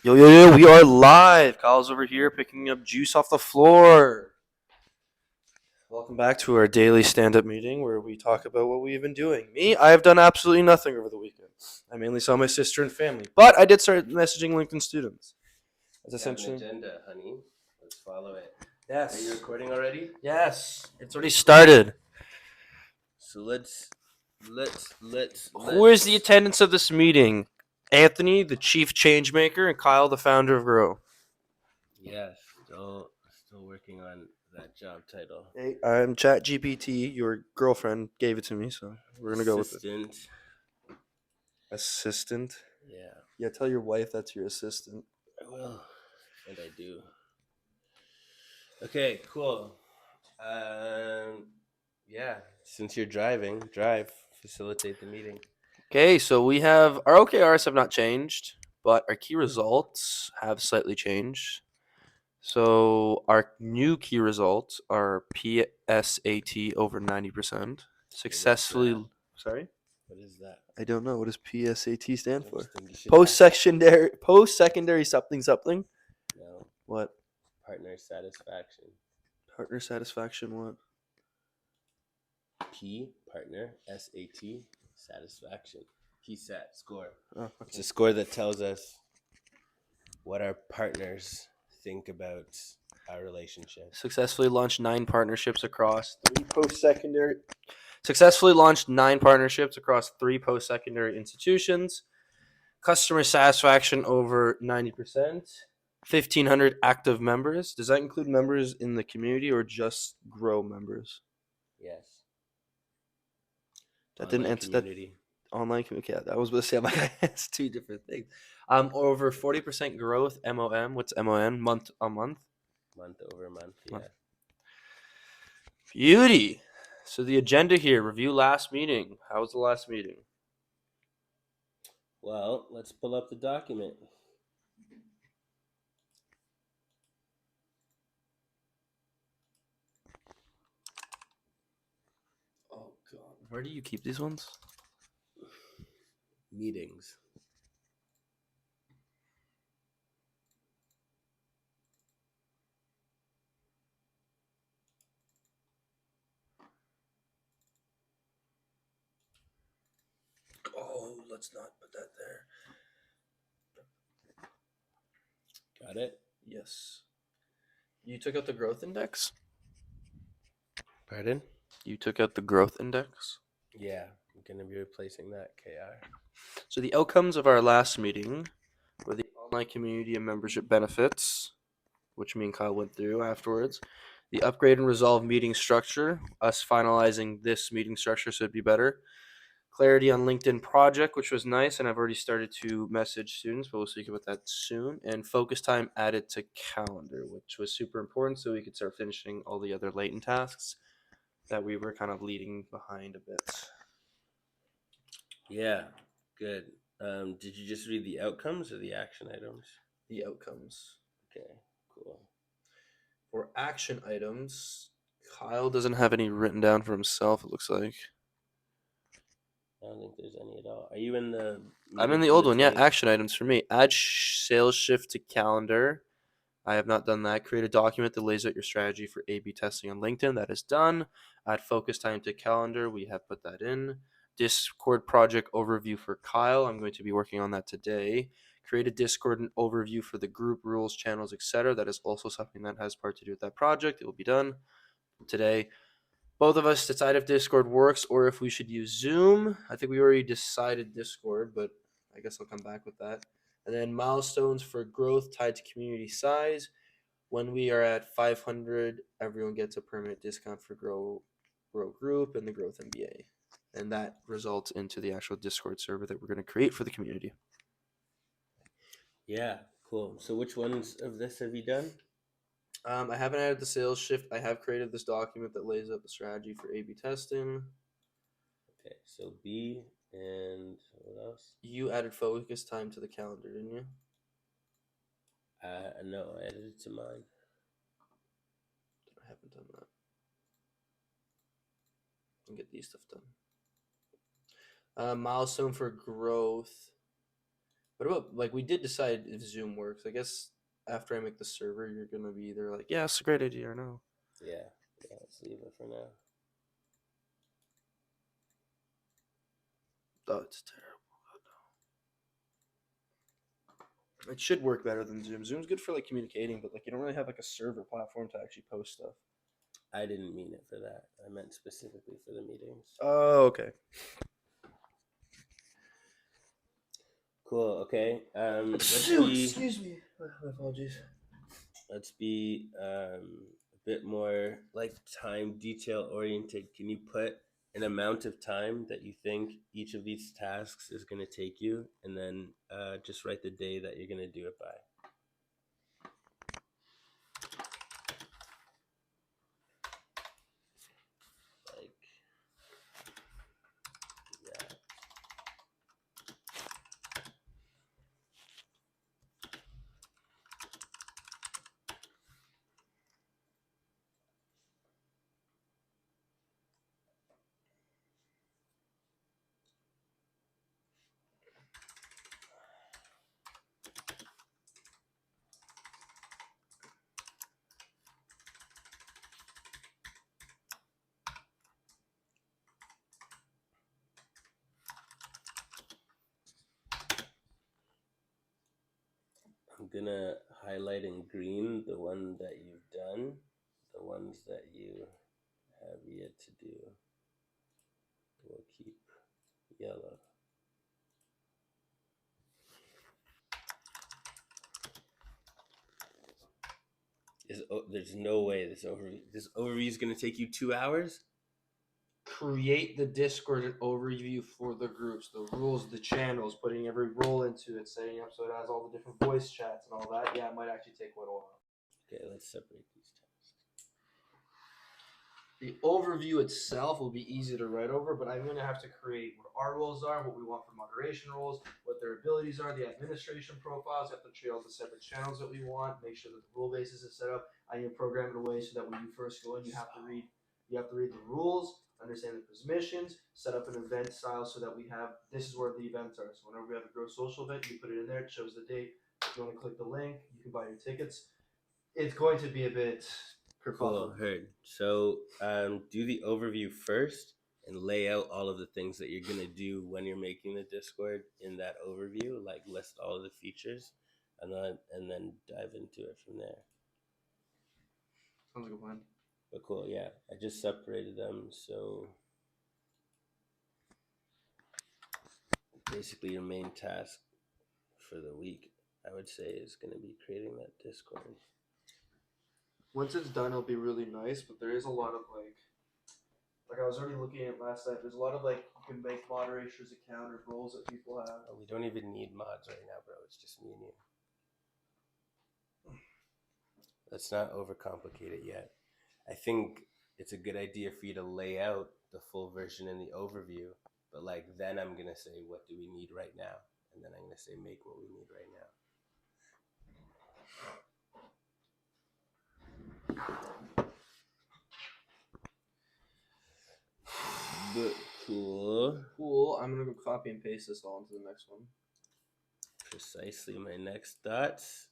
Yo, we are live. Kyle's over here picking up juice off the floor. Welcome back to our daily stand-up meeting where we talk about what we've been doing. Me, I have done absolutely nothing over the weekend. I mainly saw my sister and family, but I did start messaging LinkedIn students. That's essentially an agenda, honey. Let's follow it. Yes. Are you recording already? Yes, it's already started. So let's. Who is the attendance of this meeting? Anthony, the chief change maker, and Kyle, the founder of Grow. Yes, still working on that job title. Hey, I'm ChatGPT. Your girlfriend gave it to me, so we're gonna go with it. Assistant. Yeah. Yeah, tell your wife that's your assistant. I will, and I do. Okay, cool. Yeah. Since you're driving, facilitate the meeting. Okay, so we have our OKRs have not changed, but our key results have slightly changed. So our new key results are PSAT over 90%. Successfully. Sorry? What is that? I don't know. What does PSAT stand for? Post-secondary. Post-secondary something. No. What? Partner satisfaction. Partner satisfaction. What? P, partner, SAT, satisfaction. PSAT score. Oh, okay. It's a score that tells us what our partners think about our relationship. Successfully launched 9 partnerships across 3 post-secondary. Successfully launched 9 partnerships across 3 post-secondary institutions. Customer satisfaction over 90%. 1,500 active members. Does that include members in the community or just Grow members? Yes. That didn't answer community. That online community. Yeah, I was going to say, I'm like, it's 2 different things. Over 40% growth. MOM. What's MON? Month on month. Month over month. Yeah. Beauty. So the agenda here: review last meeting. How was the last meeting? Well, let's pull up the document. Oh God, where do you keep these ones? Meetings. Oh, let's not put that there. Got it? Yes. You took out the growth index? Pardon? You took out the growth index? Yeah, I'm going to be replacing that KR. So the outcomes of our last meeting were the online community and membership benefits, which me and Kyle went through afterwards. The upgrade and resolve meeting structure, us finalizing this meeting structure so it'd be better. Clarity on LinkedIn project, which was nice, and I've already started to message students, but we'll speak about that soon. And focus time added to calendar, which was super important so we could start finishing all the other latent tasks that we were kind of leading behind a bit. Yeah, good. Did you just read the outcomes or the action items? The outcomes. Okay, cool. For action items, Kyle doesn't have any written down for himself, it looks like. I don't think there's any at all. Are you in the... I'm in the old one, yeah. Action items for me. Add sales shift to calendar. I have not done that. Create a document that lays out your strategy for A/B testing on LinkedIn. That is done. Add focus time to calendar. We have put that in. Discord project overview for Kyle. I'm going to be working on that today. Create a Discord overview for the group, rules, channels, etc. That is also something that has part to do with that project. It will be done today. Both of us decide if Discord works or if we should use Zoom. I think we already decided Discord, but I guess I'll come back with that. And then milestones for growth tied to community size. When we are at 500, everyone gets a permanent discount for Grow Group and the Growth MBA. And that results into the actual Discord server that we're going to create for the community. Yeah, cool. So which ones of this have you done? I haven't added the sales shift. I have created this document that lays out the strategy for A/B testing. Okay, so B and what else? You added focus time to the calendar, didn't you? No, I added it to mine. I haven't done that. And get these stuff done. Milestone for growth. What about like we did decide if Zoom works? I guess after I make the server, you're gonna be either like, yeah, it's a great idea or no. Yeah, let's leave it for now. Oh, it's terrible. It should work better than Zoom. Zoom's good for like communicating, but like you don't really have like a server platform to actually post stuff. I didn't mean it for that. I meant specifically for the meetings. Oh, okay. Cool. Okay. Excuse me. My apologies. Let's be a bit more like time detail oriented. Can you put an amount of time that you think each of these tasks is going to take you, and then just write the day that you're going to do it by? Like, yeah. I'm gonna highlight in green the one that you've done, the ones that you have yet to do. We'll keep yellow. There's no way this overview is gonna take you 2 hours. Create the Discord overview for the groups, the rules, the channels, putting every role into it, setting up so it has all the different voice chats and all that. Yeah, it might actually take quite a while. Okay, let's separate these tasks. The overview itself will be easy to write over, but I'm going to have to create what our roles are, what we want for moderation roles, what their abilities are, the administration profiles. I have to create all the separate channels that we want, make sure that the rule basis is set up. I need to program it in a way so that when you first go in, you have to read the rules, understand the permissions, set up an event style so that we have this is where the events are. So whenever we have a Grow Social event, you put it in there, it shows the date. If you want to click the link, you can buy your tickets. It's going to be a bit Cool, heard. So do the overview first and lay out all of the things that you're gonna do when you're making the Discord in that overview, like list all of the features, and then dive into it from there. Sounds like a plan. But cool, yeah. I just separated them, so basically your main task for the week, I would say, is gonna be creating that Discord. Once it's done, it'll be really nice, but there is a lot of like I was already looking at last night. There's a lot of like you can make moderators account or roles that people have. Oh, we don't even need mods right now, bro. It's just me and you. Let's not overcomplicate it yet. I think it's a good idea for you to lay out the full version in the overview, but like then I'm gonna say what do we need right now, and then I'm gonna say make what we need right now. But cool. I'm gonna go copy and paste this all into the next one. Precisely my next thoughts.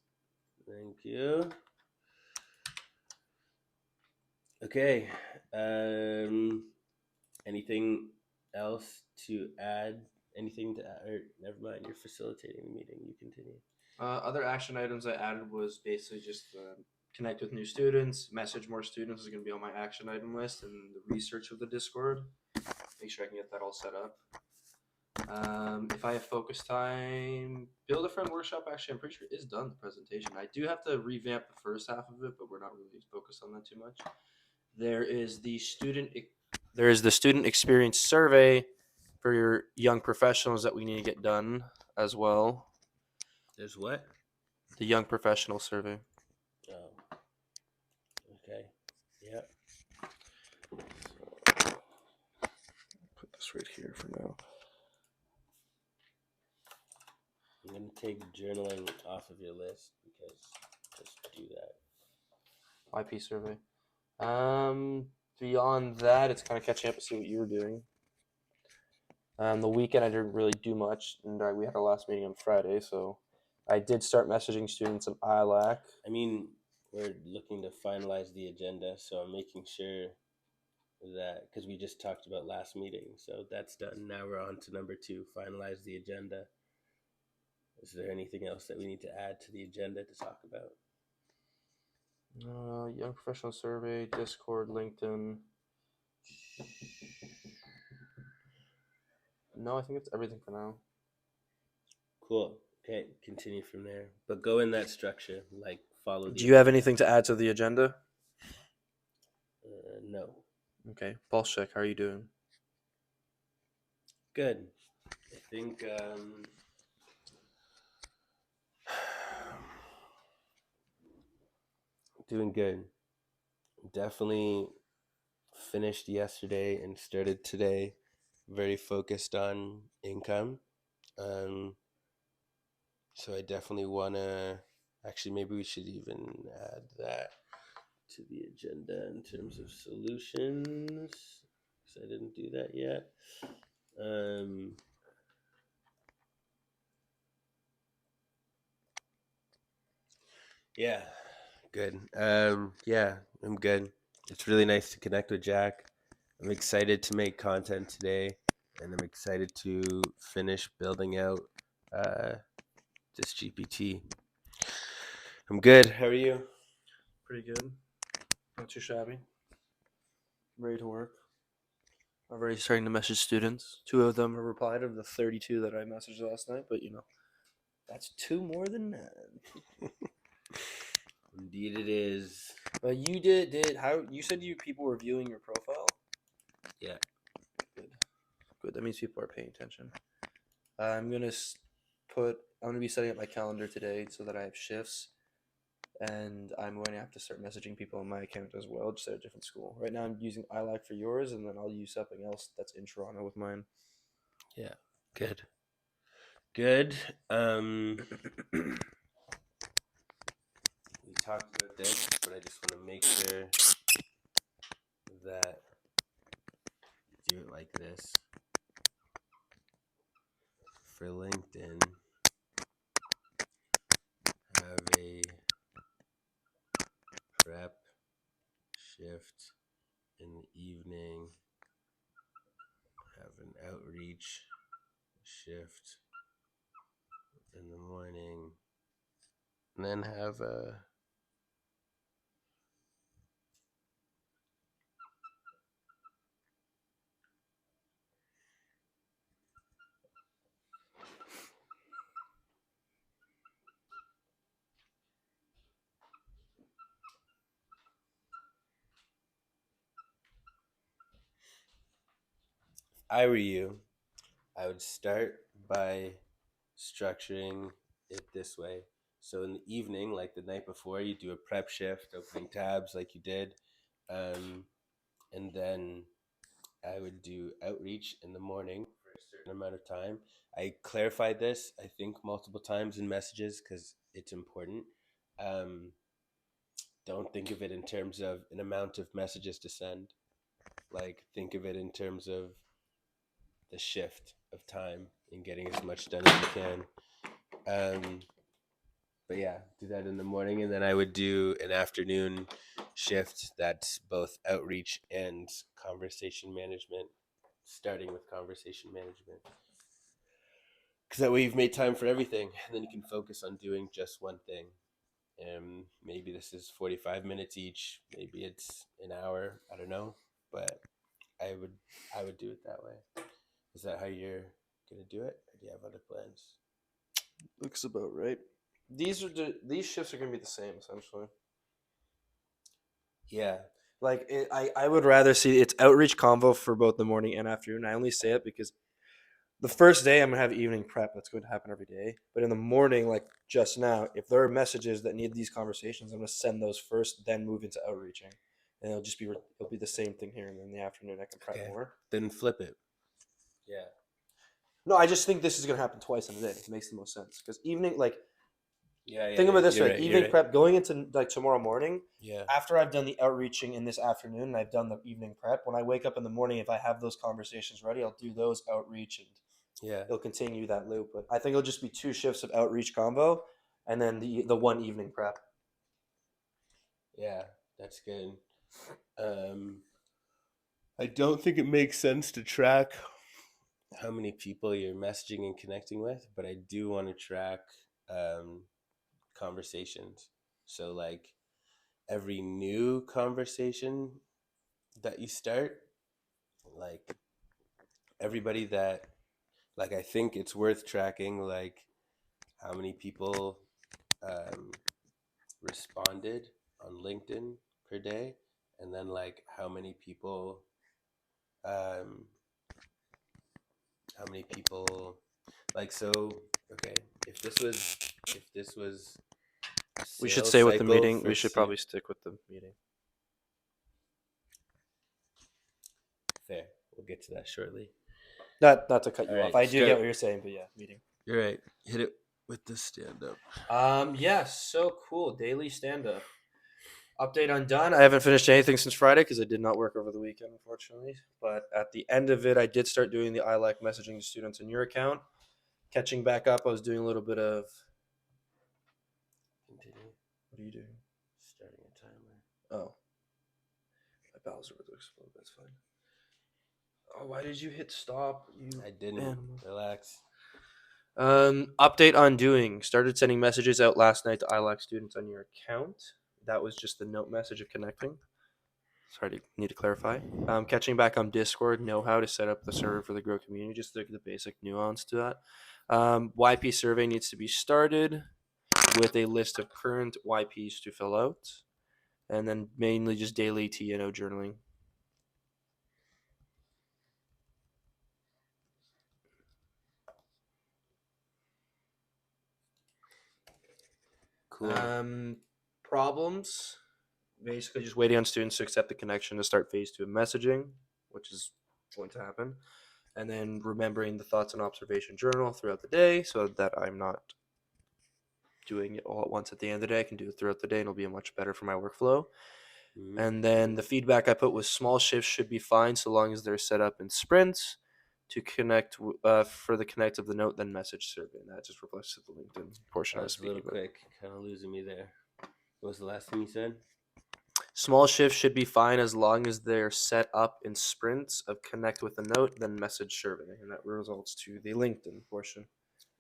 Thank you. Okay. Anything else to add? Anything to add? Or never mind. You're facilitating the meeting. You continue. Other action items I added was basically just connect with new students, message more students is going to be on my action item list, and the research of the Discord. Make sure I can get that all set up. If I have focus time, build a friend workshop. Actually, I'm pretty sure is done. The presentation. I do have to revamp the first half of it, but we're not really focused on that too much. There is the student experience survey for your young professionals that we need to get done as well. There's what? The young professional survey. Oh. Okay. Yep. Put this right here for now. I'm gonna take journaling off of your list because just do that. IP survey. Beyond that, it's kind of catching up to see what you were doing. The weekend I didn't really do much, and we had our last meeting on Friday, so I did start messaging students in ILAC. I mean, we're looking to finalize the agenda, so I'm making sure that because we just talked about last meeting, so that's done. Now we're on to number 2, finalize the agenda. Is there anything else that we need to add to the agenda to talk about? Young professional survey, Discord, LinkedIn. No, I think it's everything for now. Cool. Okay, continue from there, but go in that structure, like follow. Do you have anything to add to the agenda? No. Okay, pulse check. How are you doing? Good. I think doing good. Definitely finished yesterday and started today. Very focused on income. So I definitely want to. Actually, maybe we should even add that to the agenda in terms of solutions, because I didn't do that yet. Yeah, good. Yeah, I'm good. It's really nice to connect with Jack. I'm excited to make content today, and I'm excited to finish building out this GPT. I'm good. How are you? Pretty good. Not too shabby. Ready to work. I'm already starting to message students. 2 of them have replied of the 32 that I messaged last night, but that's 2 more than none. Indeed, it is. But you did how you said people were viewing your profile? Yeah. Good. That means people are paying attention. I'm gonna be setting up my calendar today so that I have shifts, and I'm going to have to start messaging people on my account as well, just at a different school. Right now, I'm using iLac for yours, and then I'll use something else that's in Toronto with mine. Yeah. Good. Good. We talked about this, but I just want to make sure that do it like this for LinkedIn. Have a prep shift in the evening. Have an outreach shift in the morning, and then have a I were you, I would start by structuring it this way. So in the evening, like the night before, you do a prep shift, opening tabs like you did. And then I would do outreach in the morning for a certain amount of time. I clarified this, I think, multiple times in messages because it's important. Um, don't think of it in terms of an amount of messages to send. Like, think of it in terms of the shift of time and getting as much done as you can. But yeah, do that in the morning, and then I would do an afternoon shift that's both outreach and conversation management, starting with conversation management. Because that way you've made time for everything, and then you can focus on doing just one thing. And maybe this is 45 minutes each, maybe it's an hour, I don't know, but I would do it that way. Is that how you're gonna do it, or do you have other plans? Looks about right. These shifts are gonna be the same essentially. Yeah. Like I would rather see it's outreach convo for both the morning and afternoon. I only say it because the first day I'm gonna have evening prep. That's going to happen every day. But in the morning, like just now, if there are messages that need these conversations, I'm gonna send those first, then move into outreaching, and it'll be the same thing here. And in the afternoon, I can prep more. Then flip it. Yeah. No, I just think this is gonna happen twice in a day. It makes the most sense because evening, like Yeah, Think of it this you're way: right. You're evening right. prep going into like tomorrow morning. Yeah, After I've done the outreaching in this afternoon and I've done the evening prep, when I wake up in the morning, if I have those conversations ready, I'll do those outreach and yeah, it'll continue that loop. But I think it'll just be 2 shifts of outreach combo and then the one evening prep. yeah. That's good. Um, I don't think it makes sense to track how many people you're messaging and connecting with, but I do want to track um, conversations. So, like, every new conversation that you start, like, everybody that, like, I think it's worth tracking, like, how many people um, responded on LinkedIn per day, and then, like, um, how many people, like, so, okay, if this was a We should sales stay with the cycle meeting. for We should probably stick with the meeting. fair, we'll get to that shortly. Not to cut All you off. right, I do get start. what you're saying, but yeah, meeting. You're right. Hit it with the stand up. Yes, so cool. Daily stand up. Update undone. I haven't finished anything since Friday because I did not work over the weekend, unfortunately. But at the end of it, I did start doing the I like messaging to students in your account. Catching back up, I was doing a little bit of. Continue. What are you doing? Starting a timer. Oh, my bowels are about to explode. That's fine. Oh, why did you hit stop? You I didn't. animal. Relax. Update on doing. Started sending messages out last night to ILAC students on your account. That was just the note message of connecting. Sorry, need to clarify. Catching back on Discord, know how to set up the server for the Grow community, just the basic nuance to that. YP survey needs to be started with a list of current YPs to fill out, and then mainly just daily TNO journaling. Cool. Problems. Basically, just waiting on students to accept the connection to start phase 2 of messaging, which is going to happen. And then remembering the thoughts and observation journal throughout the day so that I'm not doing it all at once at the end of the day. I can do it throughout the day and it'll be much better for my workflow. Mhm. And then the feedback I put was small shifts should be fine so long as they're set up in sprints to connect for the connect of the note, then message survey. And that just reflects to the LinkedIn portion I That was was a little speaking about. quick. Kind of losing me there. What was the last thing you said? Small shifts should be fine as long as they're set up in sprints of connect with a note, then message survey. And that results to the LinkedIn portion.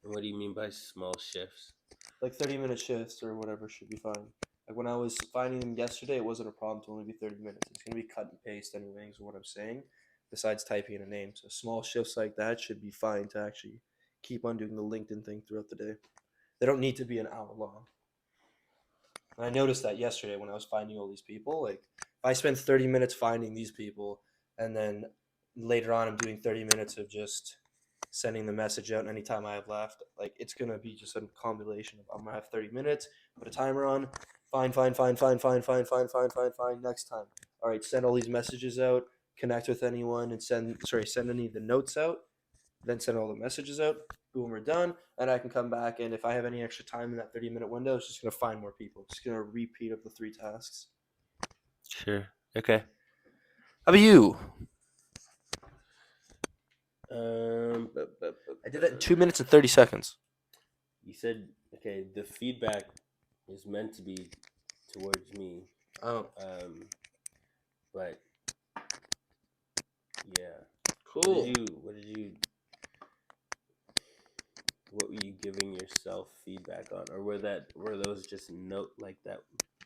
And what do you mean by small shifts? Like 30-minute shifts or whatever should be fine. Like when I was finding them yesterday, it wasn't a problem to only be 30 minutes. It's going to be cut and paste anyway, is what I'm saying, besides typing in a name. So small shifts like that should be fine to actually keep on doing the LinkedIn thing throughout the day. They don't need to be an hour long. And I noticed that yesterday when I was finding all these people. Like, if I spend 30 minutes finding these people, and then later on I'm doing 30 minutes of just sending the message out anytime I have left, like, it's going to be just a combination of I'm going to have 30 minutes, put a timer on, find, next time. All right, send all these messages out, connect with anyone, and send any of the notes out, then send all the messages out. Boom, we're done. And I can come back, and if I have any extra time in that 30-minute window, it's just going to find more people. It's going to repeat of the 3 tasks. Sure. Okay. How about you? I did it in 2 minutes and 30 seconds. You said, okay, the feedback is meant to be towards me. Oh, But yeah. cool. What were you giving yourself feedback on? Or were those just note, like, that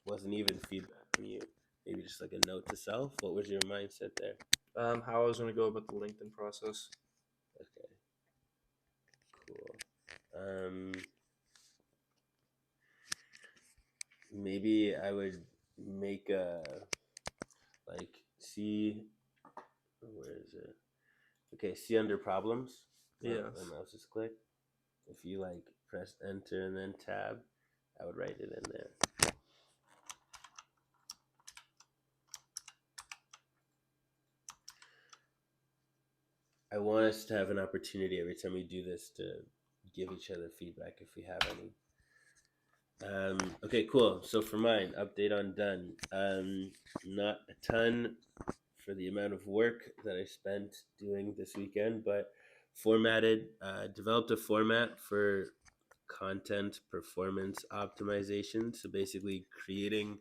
wasn't even feedback from you? Maybe just like a note to self? What was your mindset there? How I was going to go about the LinkedIn process. Okay. Cool. Maybe I would make a, like, see, where is it? Okay, see under problems. Yes. My mouse is clicked. If you, like, press enter and then tab, I would write it in there. I want us to have an opportunity every time we do this to give each other feedback if we have any. Okay, cool. So for mine, update on done. Not a ton for the amount of work that I spent doing this weekend, but developed a format for content performance optimization. So basically, I'm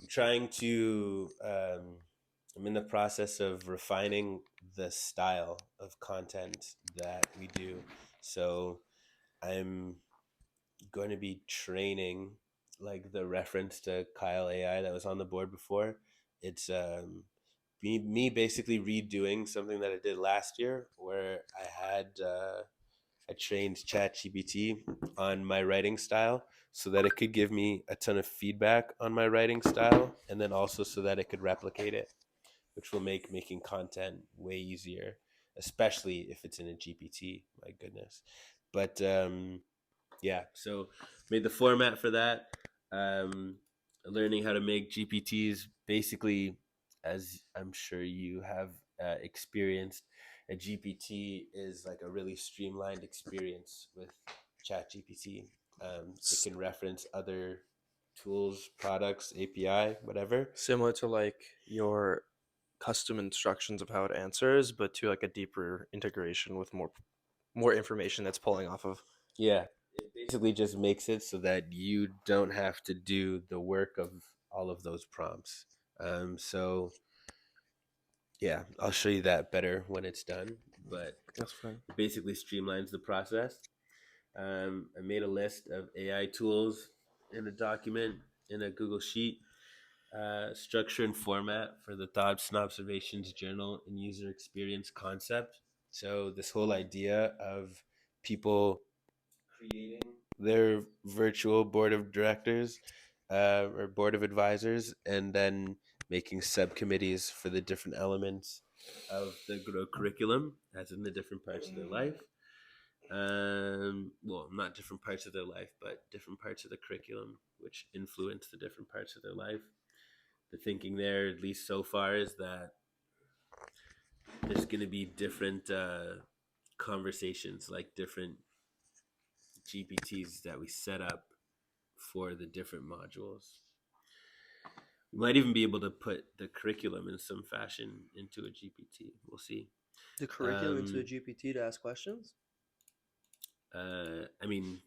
trying to, I'm in the process of refining the style of content that we do. So I'm going to be training like the reference to Kyle AI that was on the board before. It's me basically redoing something that I did last year where I trained ChatGPT on my writing style so that it could give me a ton of feedback on my writing style, and then also so that it could replicate it, which will make making content way easier, especially if it's in a GPT. My goodness. But yeah, so made the format for that. Um, Learning how to make GPTs, basically, as I'm sure you have experienced, a GPT is like a really streamlined experience with ChatGPT. It can reference other tools, products, API, whatever. Similar to like your custom instructions of how it answers, but to like a deeper integration with more information that's pulling off of. Yeah, it basically just makes it so that you don't have to do the work of all of those prompts. So yeah, I'll show you that better when it's done. But That's fine. it basically streamlines the process. I made a list of AI tools in a document in a Google Sheet, structure and format for the thoughts and observations journal and user experience concept. So this whole idea of people creating their virtual board of directors or board of advisors, and then making subcommittees for the different elements of the Grow curriculum, as in the different parts of their life. Well, not different parts of their life, but different parts of the curriculum, which influence the different parts of their life. The thinking there, at least so far, is that there's going to be different conversations, like different GPTs that we set up for the different modules. We might even be able to put the curriculum in some fashion into a GPT. We'll see. The curriculum into a Um, GPT to ask questions? I mean,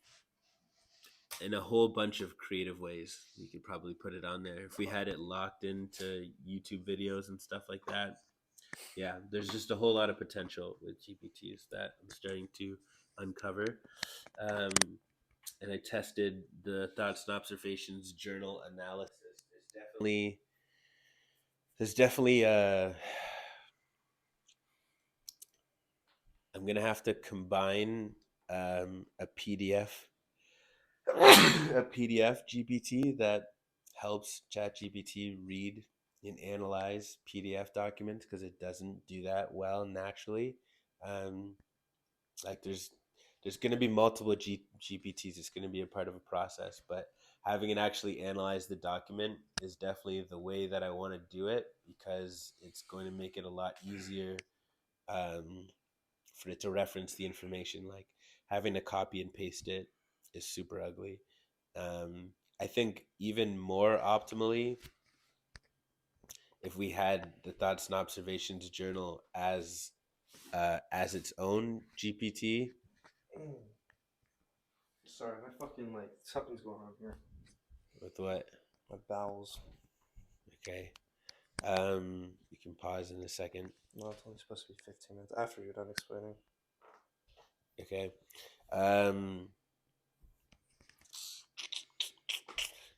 in a whole bunch of creative ways, we could probably put it on there. If we had it locked into YouTube videos and stuff like that, yeah, there's just a whole lot of potential with GPTs that I'm starting to uncover. Um, and I tested the thoughts and observations journal analysis. There's definitely I'm gonna have to combine a PDF a PDF GPT that helps ChatGPT read and analyze PDF documents because it doesn't do that well naturally. Um, like there's going to be multiple GPTs. It's going to be a part of a process, but having it actually analyze the document is definitely the way that I want to do it because it's going to make it a lot easier um, for it to reference the information. Like having to copy and paste it is super ugly. Um, I think even more optimally, if we had the thoughts and observations journal as its own GPT. Sorry, my fucking like something's going on here. With what? My bowels. Okay. You can pause in a second. No, it's only supposed to be 15 minutes after you're done explaining. Okay.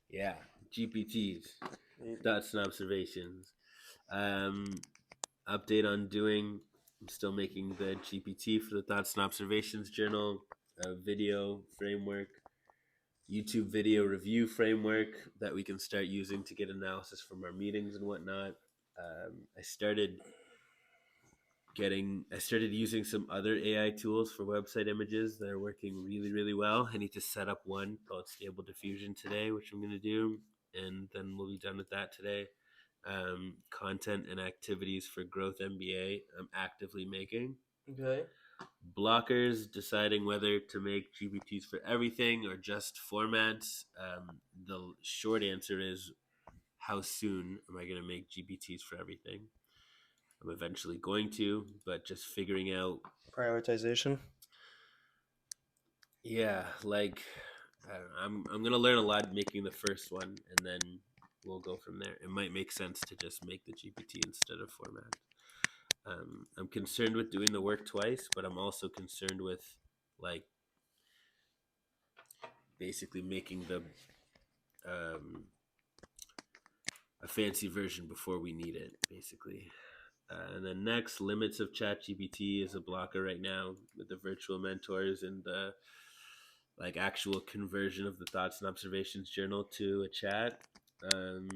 Yeah. GPTs. Thoughts and observations. Update on doing. I'm still making the GPT for the thoughts and observations journal, a video framework, YouTube video review framework that we can start using to get analysis from our meetings and whatnot. I started using some other AI tools for website images that are working really, really well. I need to set up one called Stable Diffusion today, which I'm going to do, and then we'll be done with that today. Content and activities for Growth MBA I'm actively making. Okay. Blockers, deciding whether to make GPTs for everything or just formats. The short answer is, how soon am I going to make GPTs for everything? I'm eventually going to, but just figuring out. Prioritization. Yeah, like I don't know, I'm gonna learn a lot making the first one, and then we'll go from there. It might make sense to just make the GPT instead of format. I'm concerned with doing the work twice, but I'm also concerned with like basically making the a fancy version before we need it, basically. And then next, limits of ChatGPT is a blocker right now with the virtual mentors and the like actual conversion of the thoughts and observations journal to a chat. Um,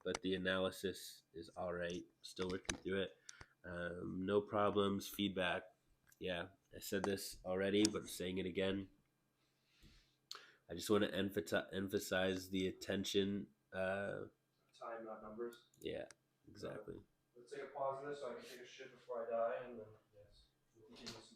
but the analysis is all right. Still working through it. No problems. Feedback. Yeah, I said this already, but I'm saying it again. I just want to emphasize the attention. Time, not numbers. Yeah, exactly. Let's take a pause of this so I can take a shit before I die, and then yes, we'll continue this